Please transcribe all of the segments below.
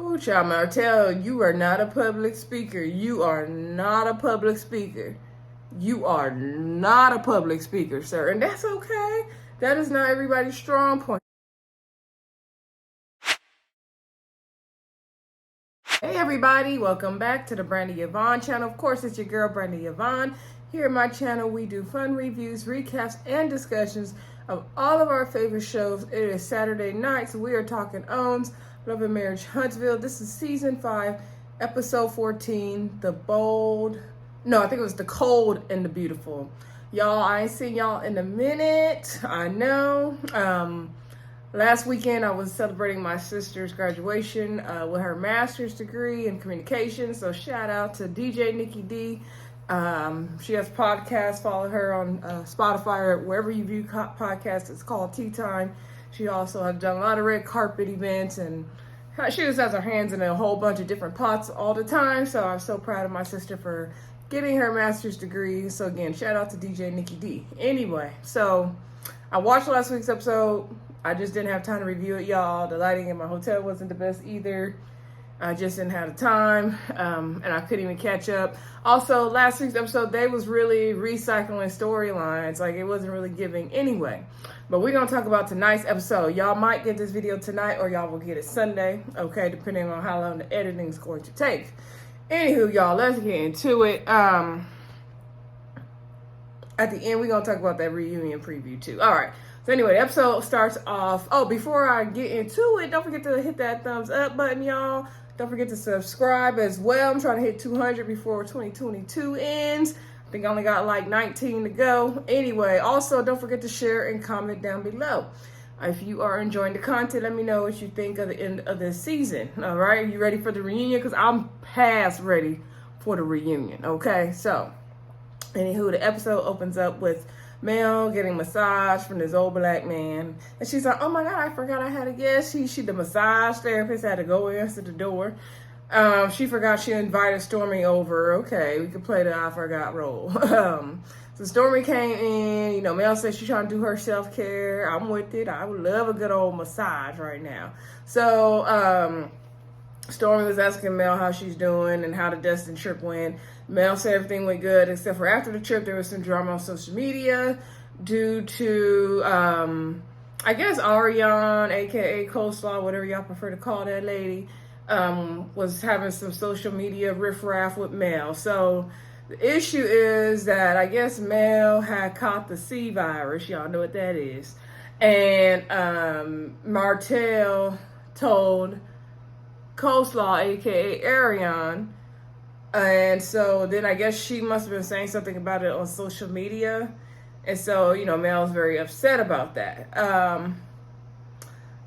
Ooh, child, Martel, you are not a public speaker. You are not a public speaker. You are not a public speaker, sir. And that's okay. That is not everybody's strong point. Hey everybody, welcome back to the Brandy Yvonne channel. Of course, it's your girl Brandy Yvonne. Here on my channel, we do fun reviews, recaps, and discussions of all of our favorite shows. It is Saturday night, so we are talking Owns, Love and Marriage Huntsville. This is season 5, episode 14, The Cold and the Beautiful. Y'all, I ain't seen y'all in a minute. I know. Last weekend, I was celebrating my sister's graduation with her master's degree in communication. So shout out to DJ Nikki D. She has podcasts. Follow her on Spotify or wherever you view podcasts. It's called Tea Time. She also has done a lot of red carpet events, and she just has her hands in a whole bunch of different pots all the time. So I'm so proud of my sister for getting her master's degree. So again, shout out to DJ Nikki D. Anyway, so I watched last week's episode. I just didn't have time to review it, y'all. The lighting in my hotel wasn't the best either. I just didn't have the time, and I couldn't even catch up. Also, last week's episode, they was really recycling storylines. Like, it wasn't really giving anyway. But we're going to talk about tonight's episode. Y'all might get this video tonight, or y'all will get it Sunday, okay, depending on how long the editing is going to take. Anywho, y'all, let's get into it. At the end, we're going to talk about that reunion preview, too. All right. So anyway, the episode starts off. Oh, before I get into it, don't forget to hit that thumbs up button, y'all. Don't forget to subscribe as well. I'm trying to hit 200 before 2022 ends. I think I only got like 19 to go. Anyway, also don't forget to share and comment down below. If you are enjoying the content, let me know what you think of the end of this season. All right, you ready for the reunion? Because I'm past ready for the reunion. Okay, so anywho, the episode opens up with Mel getting massage from this old black man. And she's like, oh my God, I forgot I had a guest. She the massage therapist had to go answer the door. She forgot she invited Stormi over. Okay, we could play the I forgot role. So Stormi came in, you know, Mel said she's trying to do her self-care. I'm with it. I would love a good old massage right now. So, Stormi was asking Mel how she's doing and how the Destiny trip went. Mel said everything went good, except for after the trip, there was some drama on social media due to, I guess, Ariane, a.k.a. Coleslaw, whatever y'all prefer to call that lady, was having some social media riffraff with Mel. So the issue is that I guess Mel had caught the C virus. Y'all know what that is. And Martel told Coleslaw, aka Ariane, and so then I guess she must have been saying something about it on social media, and so, you know, Mel's very upset about that.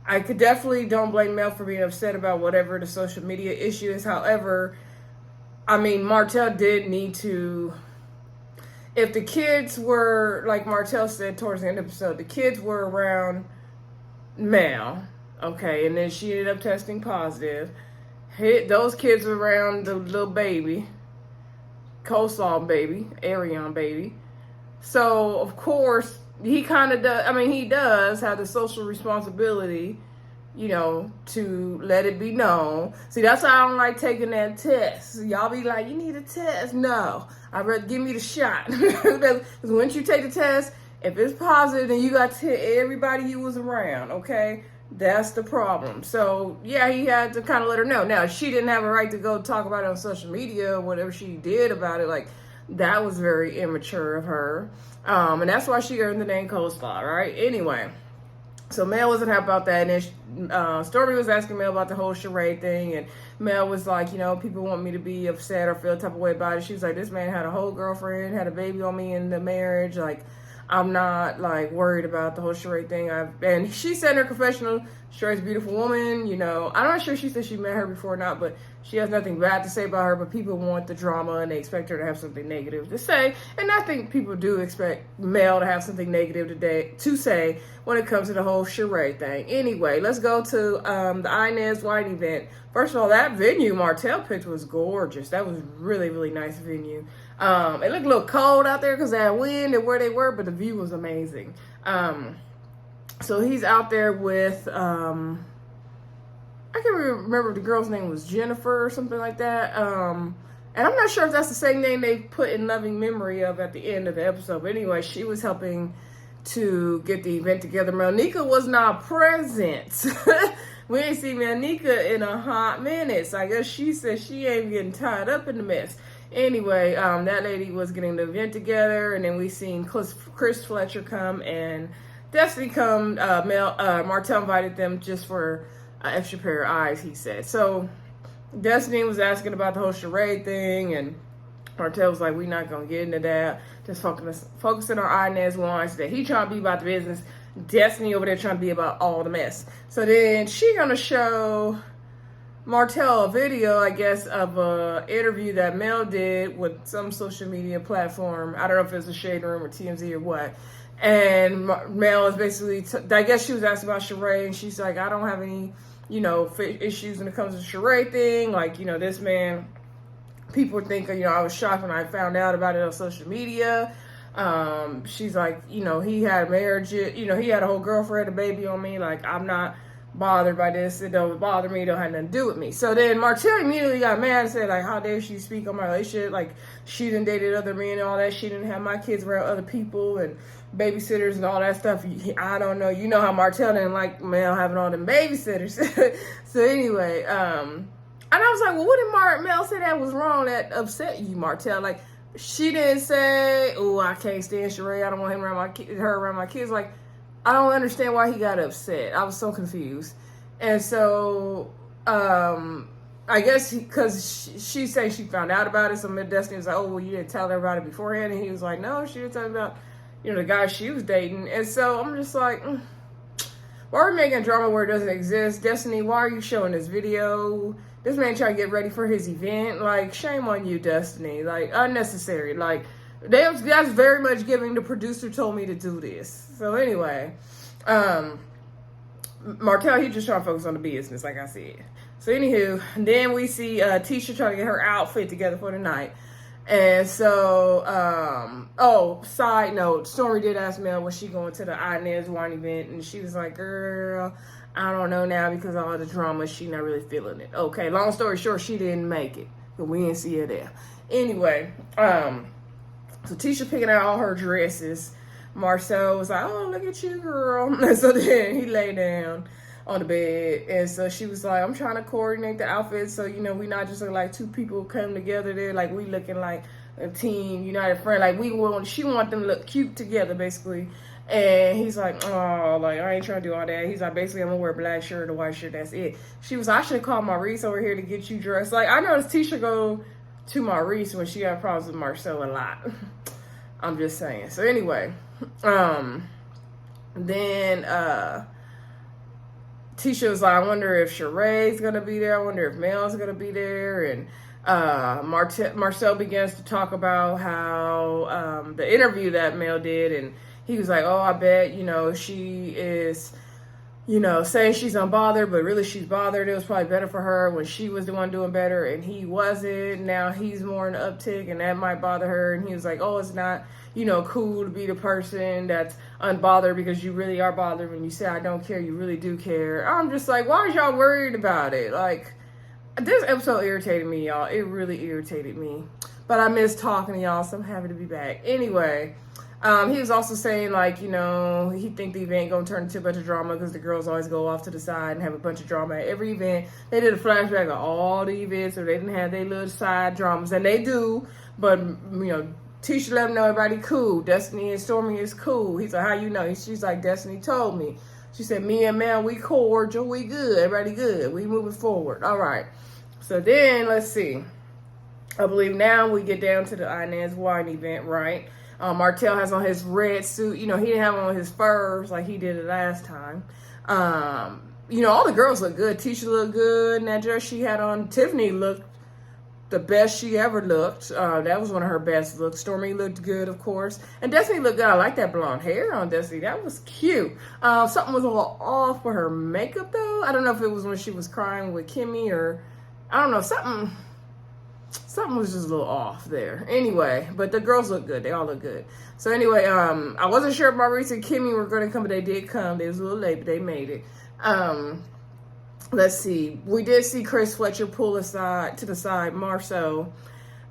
I could definitely don't blame Mel for being upset about whatever the social media issue is. However, I mean, Martel did need to, if the kids were, like Martel said towards the end of the episode, the kids were around Mel, okay, and then she ended up testing positive. Those kids were around the little baby, Coleslaw baby, Ariane baby. So, of course, he kind of does, he does have the social responsibility, you know, to let it be known. See, that's why I don't like taking that test. Y'all be like, you need a test. No, I'd rather give me the shot. Because once you take the test, if it's positive, then you got to tell everybody you was around, okay? That's the problem. So, yeah, he had to kind of let her know. Now, she didn't have a right to go talk about it on social media or whatever she did about it. Like, that was very immature of her. And that's why she earned the name Coleslaw, right? Anyway, so Mel wasn't happy about that. And then Stormi was asking Mel about the whole Sheree thing. And Mel was like, you know, people want me to be upset or feel a type of way about it. She was like, this man had a whole girlfriend, had a baby on me in the marriage. Like, I'm not, like, worried about the whole Sheree thing. And she said in her confessional, Sheree's a beautiful woman, you know. I'm not sure she said she met her before or not, but she has nothing bad to say about her. But people want the drama, and they expect her to have something negative to say. And I think people do expect Mel to have something negative to say when it comes to the whole Sheree thing. Anyway, let's go to the Inez wine event. First of all, that venue Martel picked was gorgeous. That was really, really nice venue. It looked a little cold out there because of that wind and where they were, but the view was amazing. So he's out there with I can't remember if the girl's name was Jennifer or something like that. And I'm not sure if that's the same name they put in loving memory of at the end of the episode. But anyway, she was helping to get the event together. Melnika was not present. We ain't seen Melnika in a hot minute. So I guess she said she ain't getting tied up in the mess. Anyway, that lady was getting the event together. And then we seen Chris Fletcher come and Destiny come. Martel invited them just for an extra pair of eyes, he said. So Destiny was asking about the whole Sheree thing, and Martel was like, we're not going to get into that. Just focusing on Inez wants that he trying to be about the business. Destiny over there trying to be about all the mess. So then she going to show Martel a video, I guess, of a interview that Mel did with some social media platform. I don't know if it's a Shade Room or TMZ or what. And Mel is basically, I guess she was asking about Sheree, and she's like, I don't have any, issues when it comes to the Sheree thing. Like, this man, people think, I was shocked when I found out about it on social media. She's like, he had marriage, he had a whole girlfriend, a baby on me. Like, I'm not bothered by this. It don't bother me. It don't have nothing to do with me. So then Martel immediately got mad and said, like, how dare she speak on my relationship? Like, she done dated other men and all that. She didn't have my kids around other people and babysitters and all that stuff. I don't know. You know how Martel didn't like Mel having all them babysitters. So anyway, and I was like, well, what did Mel say that was wrong that upset you, Martel? Like, she didn't say, oh, I can't stand Sheree. I don't want him around her around my kids. Like, I don't understand why he got upset. I was so confused. And so, I guess because she said she found out about it. So Destiny was like, oh, well, you didn't tell her about it beforehand. And he was like, no, she didn't tell me about, the guy she was dating. And so I'm just like, why are we making drama where it doesn't exist? Destiny, why are you showing this video? This man trying to get ready for his event. Like, shame on you, Destiny. Like, unnecessary. Like, that's very much giving the producer told me to do this. So anyway, Martel, he just trying to focus on the business, like I said. So anywho, then we see Tisha trying to get her outfit together for the night. And so, side note, Stormi did ask Mel, was she going to the Inez wine event? And she was like, girl, I don't know now because of all the drama, she not really feeling it. Okay, long story short, she didn't make it. But we didn't see her there. Anyway, so Tisha picking out all her dresses. Marsau was like, oh, look at you, girl. And so then he lay down on the bed. And so she was like, I'm trying to coordinate the outfits so, we not just look like two people come together there. Like, we looking like a team, united front. Like, she want them to look cute together, basically. And he's like, oh, like, I ain't trying to do all that. He's like, basically, I'm going to wear a black shirt, a white shirt, that's it. She was like, I should have called Maurice over here to get you dressed. Like, I noticed Tisha go to Maurice when she had problems with Marsau a lot. I'm just saying. So anyway, then Tisha was like, I wonder if Sheree's gonna be there. I wonder if Mel's gonna be there. And Marsau begins to talk about how the interview that Mel did, and he was like, oh, I bet she is saying she's unbothered, but really she's bothered. It was probably better for her when she was the one doing better and he wasn't. Now he's more in the uptick and that might bother her. And he was like, oh, it's not, cool to be the person that's unbothered because you really are bothered when you say, I don't care, you really do care. I'm just like, why is y'all worried about it? Like, this episode irritated me, y'all. It really irritated me. But I miss talking to y'all, so I'm happy to be back. Anyway, he was also saying, like, he think the event gonna turn into a bunch of drama because the girls always go off to the side and have a bunch of drama at every event. They did a flashback of all the events, so they didn't have their little side dramas, and they do. But Tisha let them know everybody cool. Destiny and Stormi is cool. He's like, how you know? She's like, Destiny told me. She said, me and Mel, we cordial, we good, everybody good, we moving forward. All right. So then let's see. I believe now we get down to the Inez wine event, right? Martel has on his red suit. He didn't have on his furs like he did it last time. All the girls look good. Tisha looked good in that dress she had on. Tiffany looked the best she ever looked. That was one of her best looks. Stormi looked good, of course. And Destiny looked good. I like that blonde hair on Destiny. That was cute. Something was a little off with her makeup, though. I don't know if it was when she was crying with Kimmie or... I don't know. Something was just a little off there. Anyway, but the girls look good. They all look good. So anyway, I wasn't sure if Maurice and Kimmie were going to come, but they did come. They was a little late, but they made it. let's see. We did see Chris Fletcher pull aside to the side Marsau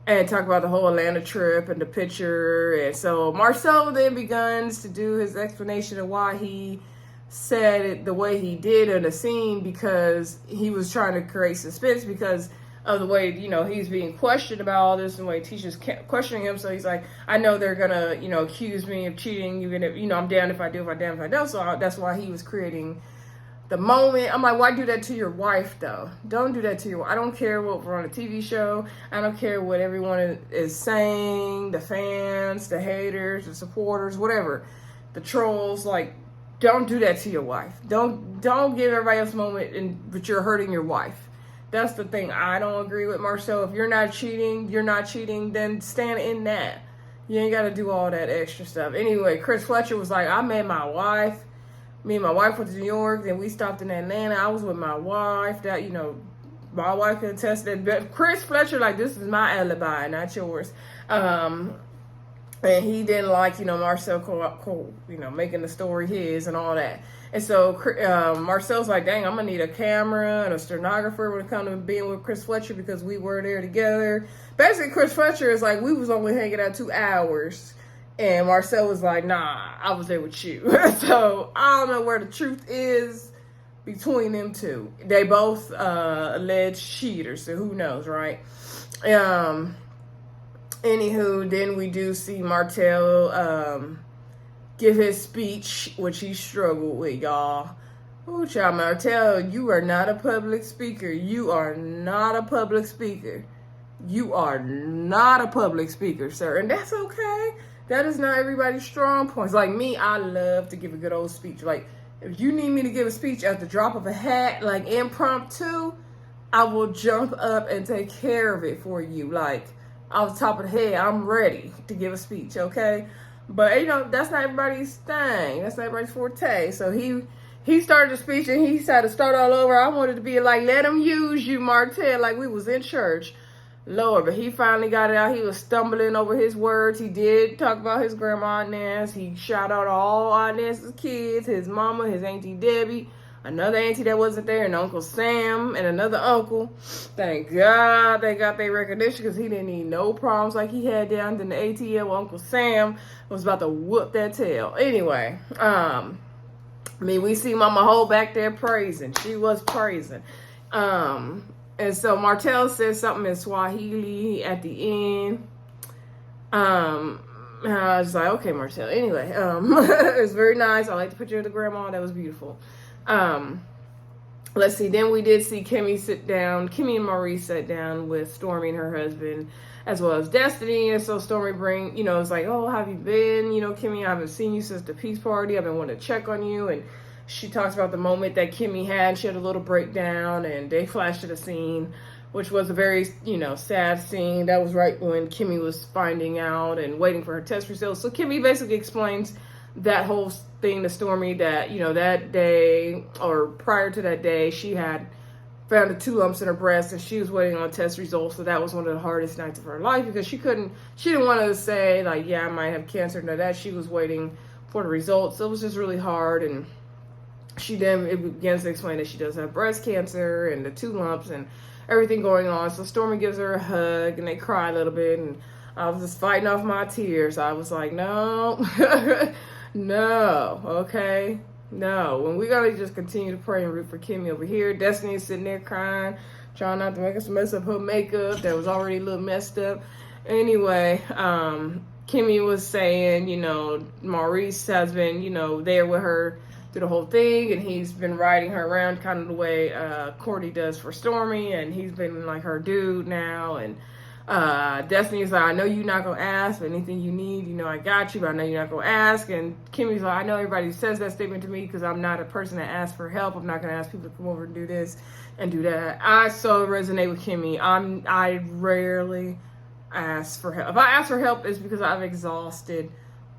and talk about the whole Atlanta trip and the picture. And so Marsau then begins to do his explanation of why he said it the way he did in the scene, because he was trying to create suspense because of the way, he's being questioned about all this and the way teachers kept questioning him. So he's like, I know they're gonna, accuse me of cheating, even if, I'm damned if I do, if I damned if I don't. So that's why he was creating the moment. I'm like, why do that to your wife, though? Don't do that to your wife. I don't care what we're on a TV show. I don't care what everyone is saying, the fans, the haters, the supporters, whatever, the trolls. Like, don't do that to your wife. Don't give everybody else a moment, but you're hurting your wife. That's the thing. I don't agree with Marsau. If you're not cheating, then stand in that. You ain't got to do all that extra stuff. Anyway, Chris Fletcher was like, I met my wife. Me and my wife went to New York, then we stopped in Atlanta. I was with my wife. That, my wife can attest that. But Chris Fletcher, like, this is my alibi, not yours. And he didn't like, Marsau, making the story his and all that. And so Marcel's like, dang, I'm going to need a camera and a stenographer when it comes to being with Chris Fletcher because we were there together. Basically, Chris Fletcher is like, we was only hanging out 2 hours. And Marsau was like, nah, I was there with you. So I don't know where the truth is between them two. They both alleged cheaters, so who knows, right? Anywho, then we do see Martel give his speech, which he struggled with, y'all. Oh, child, Martel, you are not a public speaker. You are not a public speaker. You are not a public speaker, sir. And that's okay. That is not everybody's strong points. Like me, I love to give a good old speech. Like, if you need me to give a speech at the drop of a hat, like impromptu, I will jump up and take care of it for you. Like, off the top of the head, I'm ready to give a speech, okay? But, that's not everybody's thing. That's not everybody's forte. So he started the speech and he decided to start all over. I wanted to be like, let him use you, Martel, like we was in church. Lord, but he finally got it out. He was stumbling over his words. He did talk about his grandma Inez. He shout out all Inez's kids, his mama, his Auntie Debbie, another auntie that wasn't there, and Uncle Sam, and another uncle. Thank God they got their recognition because he didn't need no problems like he had down in the ATL. Uncle Sam was about to whoop that tail. Anyway, we see Mama Ho back there praising. She was praising. And so Martel says something in Swahili at the end. I was like, okay, Martel. Anyway, it was very nice. I like the picture of the grandma. That was beautiful. Let's see. Then we did see Kimmie sit down. Kimmie and Maurice sat down with Stormi and her husband, as well as Destiny. And so Stormi it's like, oh, how have you been? Kimmie, I haven't seen you since the peace party. I've been wanting to check on you. And she talks about the moment that Kimmie had. She had a little breakdown, and they flashed to the scene, which was a very, sad scene. That was right when Kimmie was finding out and waiting for her test results. So Kimmie basically explains that whole thing to Stormi that, that day or prior to that day, she had found the 2 lumps in her breast and she was waiting on test results. So that was one of the hardest nights of her life because she didn't want to say like, yeah, I might have cancer. No, that she was waiting for the results. So it was just really hard. And it begins to explain that she does have breast cancer and the 2 lumps and everything going on. So Stormi gives her a hug and they cry a little bit. And I was just fighting off my tears. I was like, no, no, okay, no. When we gotta just continue to pray and root for Kimmie over here. Destiny is sitting there crying, trying not to make us mess up her makeup that was already a little messed up. Anyway, Kimmie was saying, Maurice has been, there with her through the whole thing, and he's been riding her around kind of the way Courtney does for Stormi, and he's been like her dude now. And Destiny's like, I know you're not gonna ask for anything you need, I got you, but I know you're not gonna ask. And Kimmie's like, I know everybody says that statement to me because I'm not a person that asks for help. I'm not gonna ask people to come over and do this and do that. I so resonate with Kimmie. I rarely ask for help. If I ask for help, it's because I've exhausted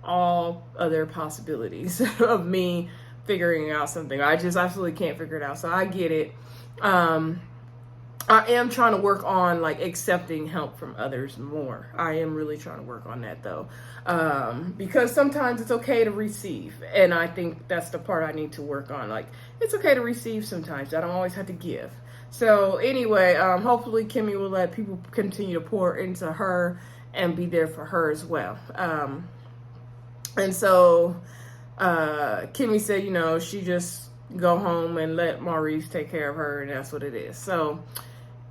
all other possibilities of me figuring out something. I just absolutely can't figure it out. So I get it. I am trying to work on like accepting help from others more. I am really trying to work on that though, because sometimes it's okay to receive, and I think that's the part I need to work on. Like, it's okay to receive sometimes. I don't always have to give. So anyway, hopefully Kimmie will let people continue to pour into her and be there for her as well. And so Kimmie said, you know, she just go home and let Maurice take care of her, and that's what it is. So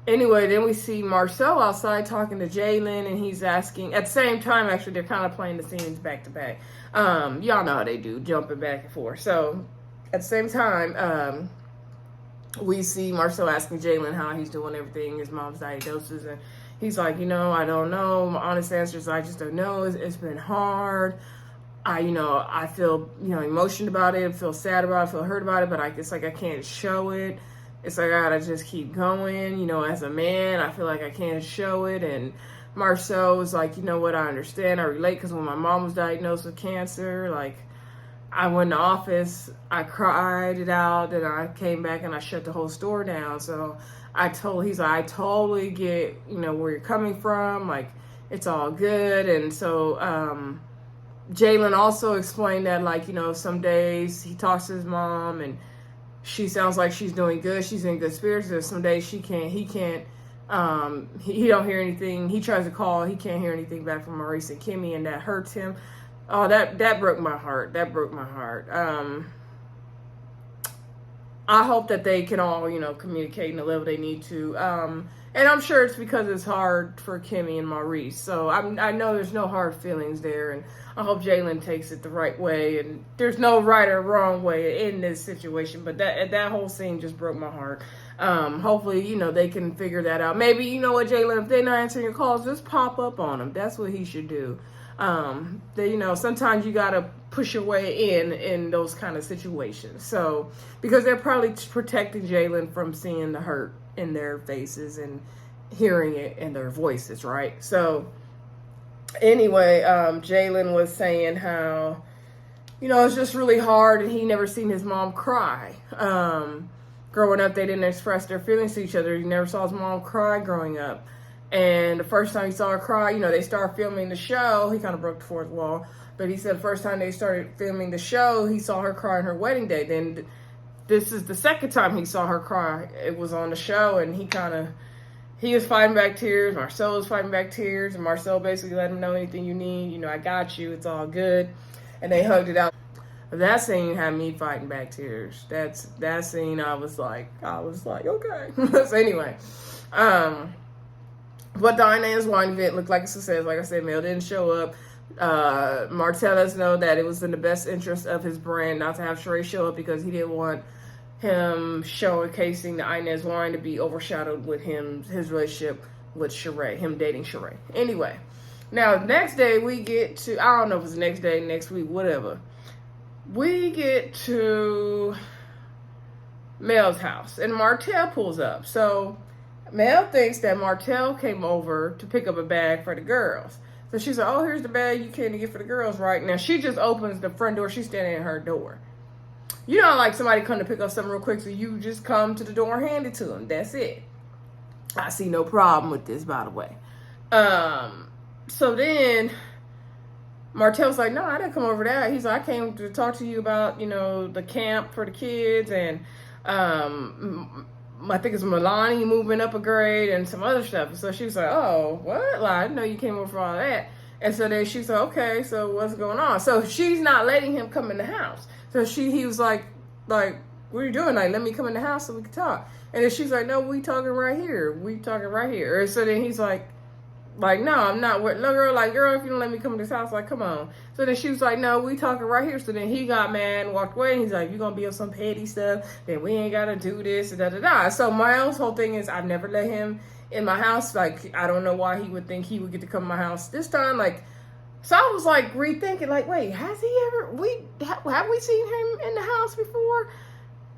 anyway, then we see Marsau outside talking to Jalen, and he's asking, at the same time, actually, they're kind of playing the scenes back to back. Y'all know how they do, jumping back and forth. So at the same time, we see Marsau asking Jalen how he's doing everything, his mom's diagnosis, and he's like, you know, I don't know. My honest answer is I just don't know. It's been hard. I feel, emotional about it. I feel sad about it. I feel hurt about it, but it's like I can't show it. It's like I gotta just keep going. As a man, I feel like I can't show it. And Marsau was like, you know what, I understand. I relate, because when my mom was diagnosed with cancer, like, I went in the office, I cried it out, and I came back and I shut the whole store down. So he's like, I totally get, where you're coming from. Like, it's all good. And so, Jalen also explained that, like, some days he talks to his mom and she sounds like she's doing good. She's in good spirits. There's some days he don't hear anything. He tries to call. He can't hear anything back from Maurice and Kimmie, and that hurts him. Oh, that broke my heart. That broke my heart. I hope that they can all, communicate in the level they need to. And I'm sure it's because it's hard for Kimmie and Maurice. So I know there's no hard feelings there, and I hope Jalen takes it the right way. And there's no right or wrong way in this situation, but that whole scene just broke my heart. Hopefully, they can figure that out. Maybe, Jalen, if they're not answering your calls, just pop up on them. That's what he should do. Sometimes you gotta push your way in those kind of situations. So, because they're probably protecting Jalen from seeing the hurt in their faces and hearing it in their voices, right? So, anyway, Jalen was saying how, it's just really hard, and he never seen his mom cry. Growing up, they didn't express their feelings to each other. He never saw his mom cry growing up. And the first time he saw her cry, they started filming the show. He kind of broke the fourth wall. But he said the first time they started filming the show, he saw her cry on her wedding day. Then this is the second time he saw her cry. It was on the show, and he was fighting back tears. Marsau was fighting back tears. And Marsau basically let him know, anything you need, I got you. It's all good. And they hugged it out. That scene had me fighting back tears. That scene, I was like, okay. So anyway, but the Inez wine event looked like a success. Like I said, Mel didn't show up. Martel let us know that it was in the best interest of his brand not to have Sheree show up, because he didn't want him showcasing the Inez wine to be overshadowed with his relationship with Sheree, him dating Sheree. Anyway, now next day we get to, I don't know if it's the next day, next week, whatever. We get to Mel's house, and Martel pulls up. So Mel thinks that Martel came over to pick up a bag for the girls. So she's like, oh, here's the bag you came to get for the girls, right? Now, she just opens the front door. She's standing at her door. Like somebody come to pick up something real quick, so you just come to the door and hand it to them. That's it. I see no problem with this, by the way. So then Martel's like, no, I didn't come over that. He's like, I came to talk to you about, the camp for the kids, and I think it's Milani moving up a grade and some other stuff. So she was like, oh, what? Like, I didn't know you came over for all that. And so then she's like, okay, so what's going on? So she's not letting him come in the house. So he was like, what are you doing? Like, let me come in the house so we can talk. And then she's like, no, we talking right here. And so then he's like, no, I'm not. No, girl, if you don't let me come to this house, like, come on. So then she was like, no, we talking right here. So then he got mad and walked away. And he's like, you're going to be on some petty stuff, then we ain't got to do this, and da-da-da. So my whole thing is, I've never let him in my house. Like, I don't know why he would think he would get to come to my house this time. Like, so I was like rethinking, like, wait, has he ever, have we seen him in the house before?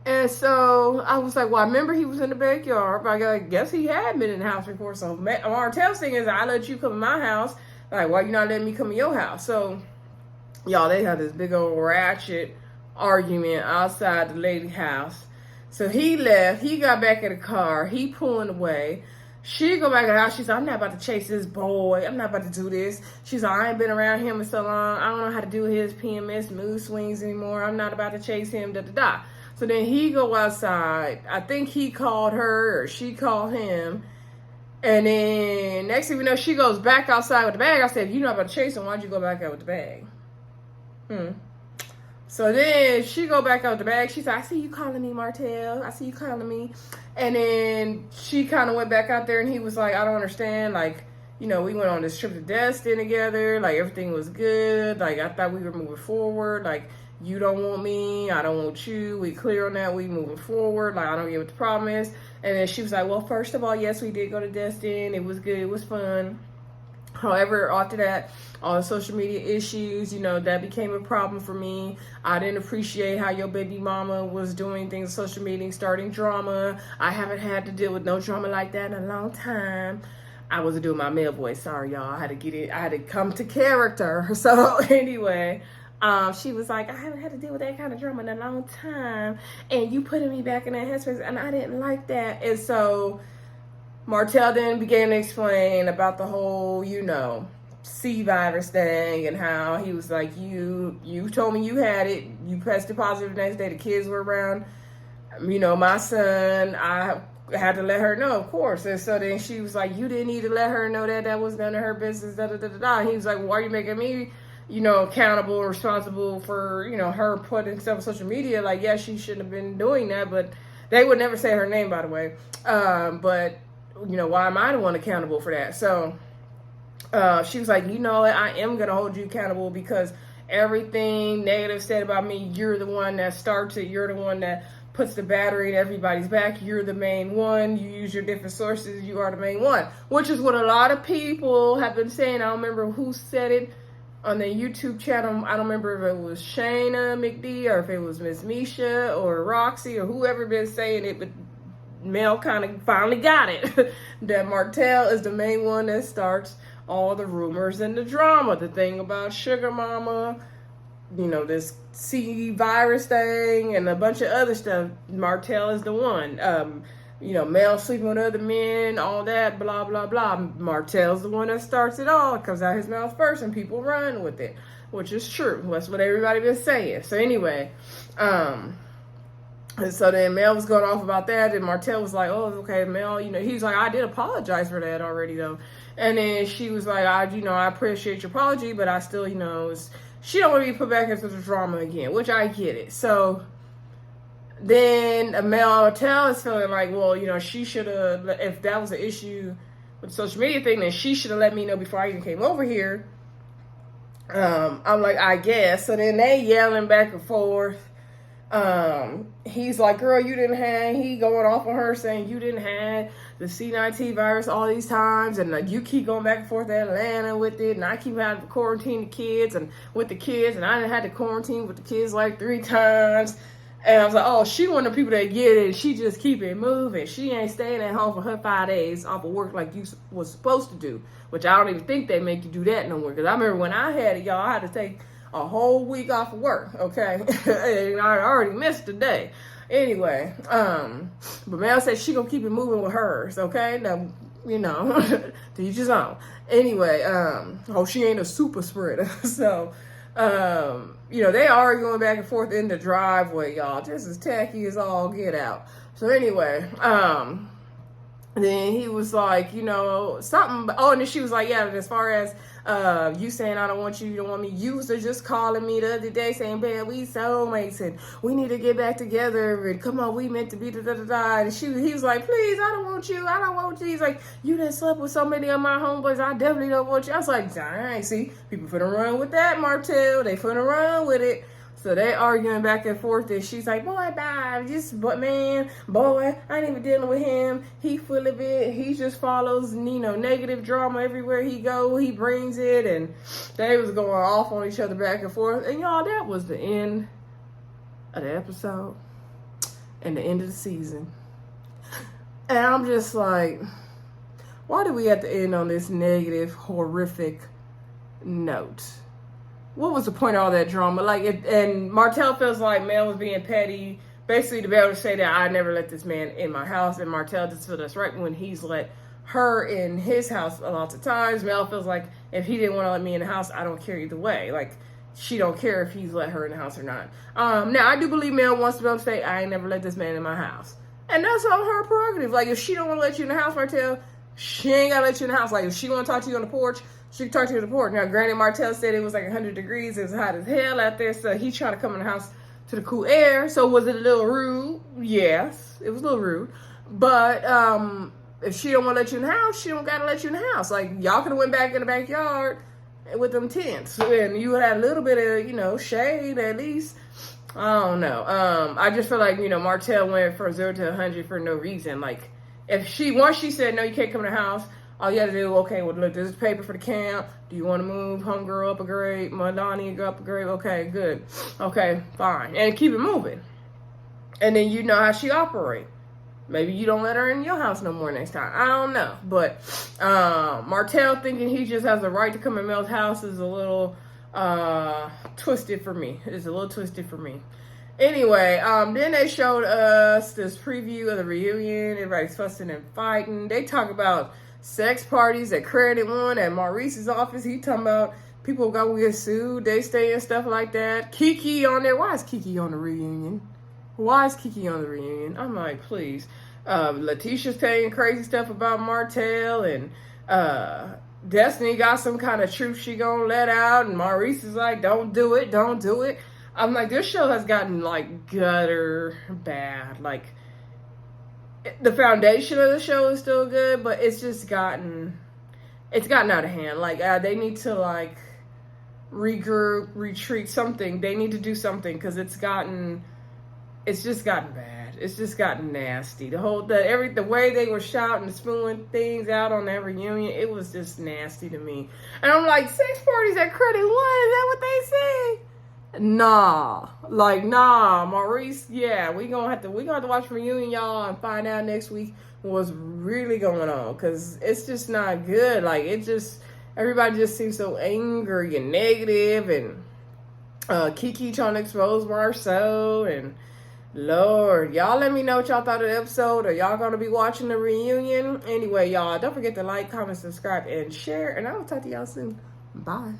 And so I was like, well, I remember he was in the backyard, but I guess he had been in the house before. So Martel's thing is, I let you come to my house. Like, why you not letting me come to your house? So, y'all, they had this big old ratchet argument outside the lady house. So he left. He got back in the car. He pulling away. She go back in the house. She's like, I'm not about to chase this boy. I'm not about to do this. She's like, I ain't been around him in so long. I don't know how to do his PMS mood swings anymore. I'm not about to chase him, da-da-da. So then he go outside. I think he called her or she called him. And then next thing we know, she goes back outside with the bag. I said, if you're not about to chase him, why'd you go back out with the bag? So then she go back out with the bag. She's like, I see you calling me, Martel. I see you calling me. And then she kind of went back out there and he was like, I don't understand. Like, you know, we went on this trip to Destiny together. Like, everything was good. Like, I thought we were moving forward. Like, you don't want me. I don't want you. We clear on that. We moving forward. Like, I don't get what the problem is. And then she was like, well, first of all, yes, we did go to Destiny. It was good. It was fun. However, after that, all the social media issues, you know, that became a problem for me. I didn't appreciate how your baby mama was doing things on social media, starting drama. I haven't had to deal with no drama like that in a long time. I wasn't doing my male voice. Sorry, y'all. I had to get it. I had to come to character. So anyway, she was like, I haven't had to deal with that kind of drama in a long time. And you putting me back in that headspace, and I didn't like that. And so Martel then began to explain about the whole, you know, C virus thing and how he was like, you told me you had it. You tested positive the next day. The kids were around. You know, my son, I had to let her know, of course. And so then she was like, you didn't need to let her know that. That was none of her business, da da da da da. And he was like, well, why are you making me, you know, accountable or responsible for, you know, her putting stuff on social media? Like, yeah, she shouldn't have been doing that. But they would never say her name, by the way. But you know, why am I the one accountable for that? So she was like, you know, I am going to hold you accountable because everything negative said about me, you're the one that starts it. You're the one that puts the battery in everybody's back. You're the main one. You use your different sources. You are the main one, which is what a lot of people have been saying. I don't remember who said it on the YouTube channel. I don't remember if it was Shayna McD or if it was Miss Misha or Roxy or whoever been saying it, but Mel kind of finally got it. That Martel is the main one that starts all the rumors and the drama. The thing about Sugar Mama, you know, this C virus thing and a bunch of other stuff. Martel is the one. You know, Mel sleeping with other men, all that, blah, blah, blah. Martel's the one that starts it all. It comes out his mouth first and people run with it, which is true. That's what everybody been saying. So anyway, and so then Mel was going off about that, and Martel was like, oh, okay, Mel, you know, he's like, I did apologize for that already, though. And then she was like, I appreciate your apology, but I still, you know, she don't want to be put back into the drama again, which I get it. So then Martel is feeling like, well, you know, she should have, if that was an issue with the social media thing, then she should have let me know before I even came over here. I'm like, I guess. So then they yelling back and forth. He's like, girl, you didn't have, he going off on her saying you didn't have the C19 virus all these times, and like you keep going back and forth to Atlanta with it, and I keep having to quarantine the kids and with the kids, and I done had to quarantine with the kids like 3 times. And I was like, oh, she one of the people that get it, and she just keep it moving. She ain't staying at home for her 5 days off of work like you was supposed to do, which I don't even think they make you do that no more. Because I remember when I had it, y'all, I had to take a whole week off of work, okay? And I already missed a day. Anyway, but Mel said she gonna keep it moving with hers, okay? Now, you know, to each his own. Anyway, she ain't a super spreader. So, you know, they are going back and forth in the driveway, y'all. Just as tacky as all get out. So anyway, then he was like, you know, something. Oh, and then she was like, yeah, as far as you saying I don't want you, you don't want me. You was just calling me the other day saying, man, we soulmates and we need to get back together and come on, we meant to be da da da da. And he was like, please, I don't want you. I don't want you. He's like, you done slept with so many of my homeboys. I definitely don't want you. I was like, dang, see, people finna run with that, Martel. They finna run with it. So they arguing back and forth, and she's like, boy, bye, but man, boy, I ain't even dealing with him. He full of it. He just follows, you know, negative drama everywhere he go. He brings it, and they was going off on each other back and forth. And y'all, that was the end of the episode and the end of the season. And I'm just like, why do we have to end on this negative, horrific note? What was the point of all that drama? Like, and Martel feels like Mel was being petty basically to be able to say that I never let this man in my house, and Martel just feels that's right when he's let her in his house a lot of times. Mel feels like if he didn't want to let me in the house, I don't care either way. Like, she don't care if he's let her in the house or not. Now, I do believe Mel wants to be able to say, I ain't never let this man in my house. And that's all her prerogative. Like, if she don't want to let you in the house, Martel, she ain't got to let you in the house. Like, if she want to talk to you on the porch, she can talk to you on the porch. Now, granted, Martel said it was like 100 degrees. It was hot as hell out there. So he's trying to come in the house to the cool air. So was it a little rude? Yes, it was a little rude. But if she don't want to let you in the house, she don't got to let you in the house. Like, y'all could have went back in the backyard with them tents. And you had a little bit of, shade at least. I don't know. I just feel like, Martel went from 0 to 100 for no reason. Like, once she said, no, you can't come in the house, all you had to do, okay, well, look, this is paper for the camp. Do you want to move homegirl up a grade? Madani go up a grade? Okay, good. Okay, fine. And keep it moving. And then you know how she operate. Maybe you don't let her in your house no more next time. I don't know. But Martel thinking he just has the right to come in Mel's house is a little twisted for me. It's a little twisted for me. Anyway, then they showed us this preview of the reunion. Everybody's fussing and fighting. They talk about sex parties at Credit One at Maurice's office. He talking about people go get sued. They stay and stuff like that. Kiki on there. Why is Kiki on the reunion? Why is Kiki on the reunion? I'm like, please. Letitia's saying crazy stuff about Martel, and Destiny got some kind of truth she gonna let out, and Maurice is like, don't do it, don't do it. I'm like, this show has gotten like gutter bad. Like, the foundation of the show is still good, but it's just gotten out of hand. Like, they need to like regroup, retreat, something. They need to do something, because it's just gotten bad. It's just gotten nasty. The way they were shouting, spewing things out on that reunion, it was just nasty to me. And I'm like, sex parties at Credit One, is that what they say? Nah, Maurice, yeah, we gonna have to watch reunion, y'all, and find out next week what's really going on, because it's just not good. Like, everybody just seems so angry and negative, and Kiki trying to expose Marsau, and Lord, y'all let me know what y'all thought of the episode. Are y'all gonna be watching the reunion? Anyway, y'all, don't forget to like, comment, subscribe, and share, and I will talk to y'all soon. Bye.